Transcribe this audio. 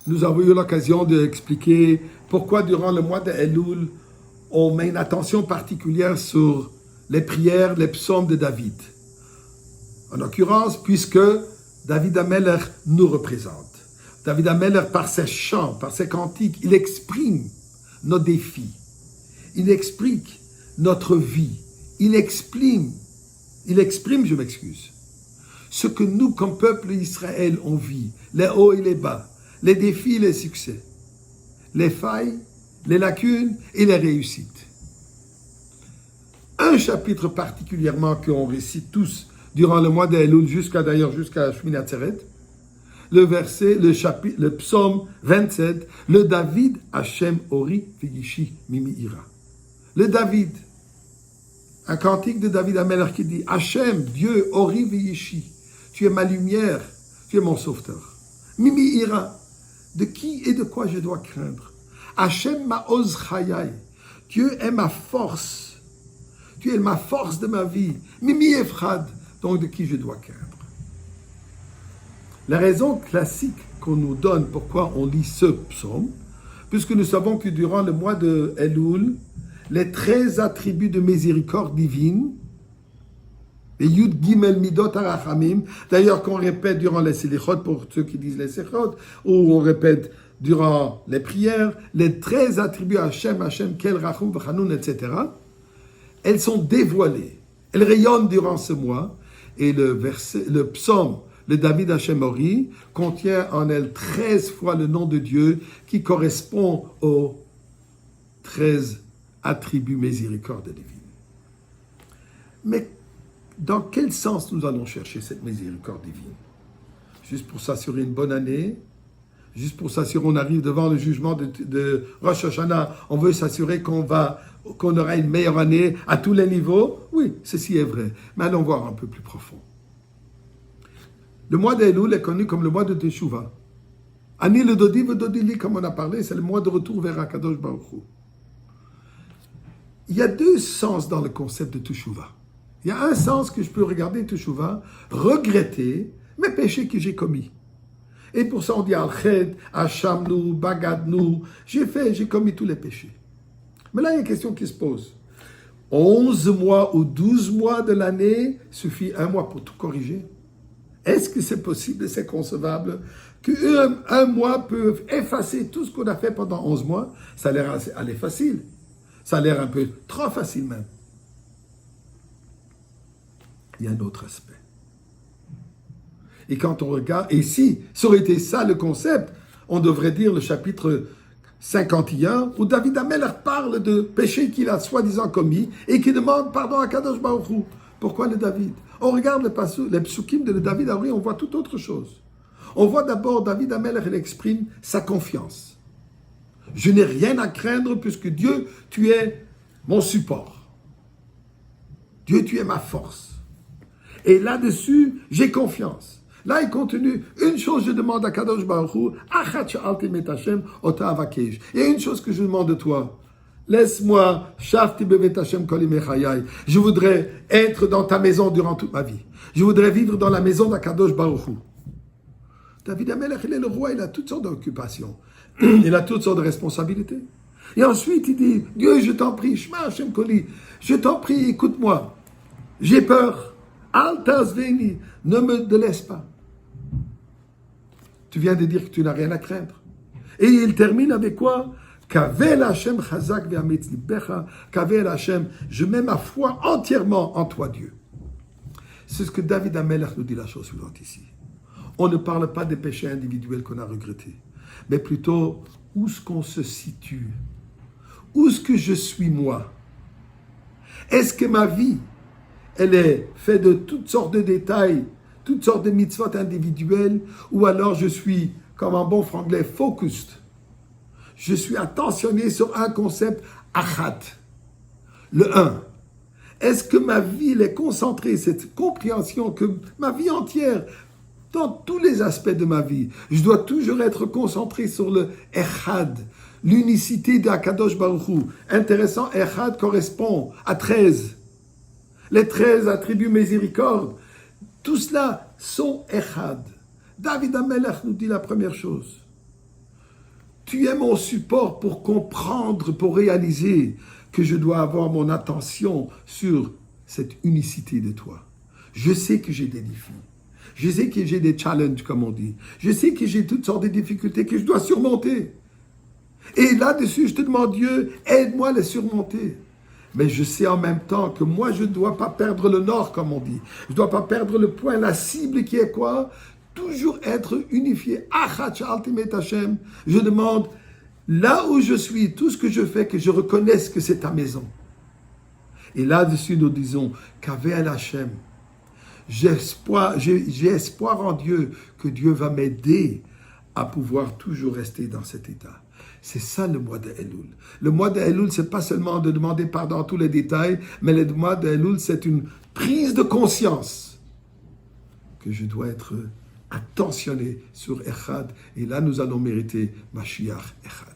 Nous avons eu l'occasion d'expliquer pourquoi durant le mois de Elul, on met une attention particulière sur les prières, les psaumes de David. En l'occurrence, puisque David Ameller nous représente. David Ameller, par ses chants, par ses cantiques, il exprime nos défis. Il explique notre vie. Il exprime, ce que nous, comme peuple d'Israël, on vit, les hauts et les bas, les défis et les succès, les failles, les lacunes et les réussites. Un chapitre particulièrement qu'on récite tous durant le mois d'Elul, jusqu'à Shmini Atzeret, le psaume 27, le David Hashem Ori Vigishi Mimi Ira. Le David, un cantique de David Ameller qui dit Hashem, Dieu, Ori Vigishi, tu es ma lumière, tu es mon sauveteur. Mimi Ira, de qui et de quoi je dois craindre? Hashem Ma'oz Chayai, Dieu est ma force, tu es ma force de ma vie. Mimi Efrad, donc de qui je dois craindre. La raison classique qu'on nous donne pourquoi on lit ce psaume, puisque nous savons que durant le mois de Elul, les 13 attributs de miséricorde divine, les Yud Gimel Midot Arachamim, d'ailleurs qu'on répète durant les Selichot, pour ceux qui disent les Selichot, ou on répète durant les prières, les 13 attributs Hashem, Kel Rachum V'Chanun, etc., elles sont dévoilées, elles rayonnent durant ce mois, et le psaume, le David Hashem Ori, contient en elle 13 fois le nom de Dieu qui correspond aux 13 attributs miséricorde divine. Mais dans quel sens nous allons chercher cette miséricorde divine? Juste pour s'assurer une bonne année? Juste pour s'assurer qu'on arrive devant le jugement de Rosh Hashanah, on veut s'assurer qu'on aura une meilleure année à tous les niveaux? Oui, ceci est vrai. Mais allons voir un peu plus profond. Le mois d'Elul est connu comme le mois de Teshuvah. Ani le Dodi Vedodili, comme on a parlé, c'est le mois de retour vers Akadosh Baruch Hu. Il y a deux sens dans le concept de Teshuvah. Il y a un sens que je peux regarder Teshuvah, regretter mes péchés que j'ai commis. Et pour ça on dit Al-Ched, Hashamnu, Bagadnu, j'ai commis tous les péchés. Mais là il y a une question qui se pose. 11 mois ou 12 mois de l'année suffit un mois pour tout corriger? Est-ce que c'est possible et c'est concevable qu'un mois peut effacer tout ce qu'on a fait pendant 11 mois? Ça a l'air aller facile. Ça a l'air un peu trop facile même. Il y a un autre aspect. Et quand on regarde, et si ça aurait été ça le concept, on devrait dire le chapitre 51, où David Ameller parle de péchés qu'il a soi-disant commis et qui demande pardon à Kadosh Baruch Hu. Pourquoi le David? On regarde les psukim de David Ameller, on voit toute autre chose. On voit d'abord David Ameller, il exprime sa confiance. Je n'ai rien à craindre puisque Dieu, tu es mon support. Dieu, tu es ma force. Et là-dessus, j'ai confiance. Là, il continue. Une chose, je demande à Kadosh Baruch Hu, et une chose que je demande de toi, laisse-moi, je voudrais être dans ta maison durant toute ma vie. Je voudrais vivre dans la maison d'Akadosh Baruch Hu. David Ameller, il est le roi, il a toutes sortes d'occupations. Il a toutes sortes de responsabilités. Et ensuite, il dit, Dieu, je t'en prie, Shema Hashem Koli, je t'en prie, écoute-moi. J'ai peur. Al tazveni, ne me délaisse pas. Tu viens de dire que tu n'as rien à craindre. Et il termine avec quoi? Kavel Hashem chazak ve'ametz libecha, Kavel Hashem, je mets ma foi entièrement en toi, Dieu. C'est ce que David Ameller nous dit la chose suivante ici. On ne parle pas des péchés individuels qu'on a regrettés, mais plutôt où est-ce qu'on se situe? Où est-ce que je suis moi? Est-ce que ma vie, elle est faite de toutes sortes de détails, toutes sortes de mitzvot individuelles, ou alors je suis, comme en bon franglais, focused. Je suis attentionné sur un concept achat. Le 1. Est-ce que ma vie elle est concentrée, cette compréhension que ma vie entière, dans tous les aspects de ma vie, je dois toujours être concentré sur le echad, l'unicité d'Akadosh Baruch Hu. Intéressant, echad correspond à 13. Les 13 attributs miséricorde, tout cela sont echad. David Ameller nous dit la première chose. Tu es mon support pour comprendre, pour réaliser que je dois avoir mon attention sur cette unicité de toi. Je sais que j'ai des défis. Je sais que j'ai des challenges, comme on dit. Je sais que j'ai toutes sortes de difficultés que je dois surmonter. Et là-dessus, je te demande, Dieu, aide-moi à les surmonter. Mais je sais en même temps que moi, je ne dois pas perdre le nord, comme on dit. Je ne dois pas perdre le point, la cible qui est quoi? Toujours être unifié. Achat Ultimate Hashem. Je demande, là où je suis, tout ce que je fais, que je reconnaisse que c'est ta maison. Et là-dessus, nous disons, qu'avec Hashem, j'ai espoir en Dieu, que Dieu va m'aider à pouvoir toujours rester dans cet état. C'est ça le mois de Elul. Le mois de Elul, c'est pas seulement de demander pardon en tous les détails, mais le mois de Elul, c'est une prise de conscience que je dois être attentionné sur Echad. Et là, nous allons mériter Mashiach Echad.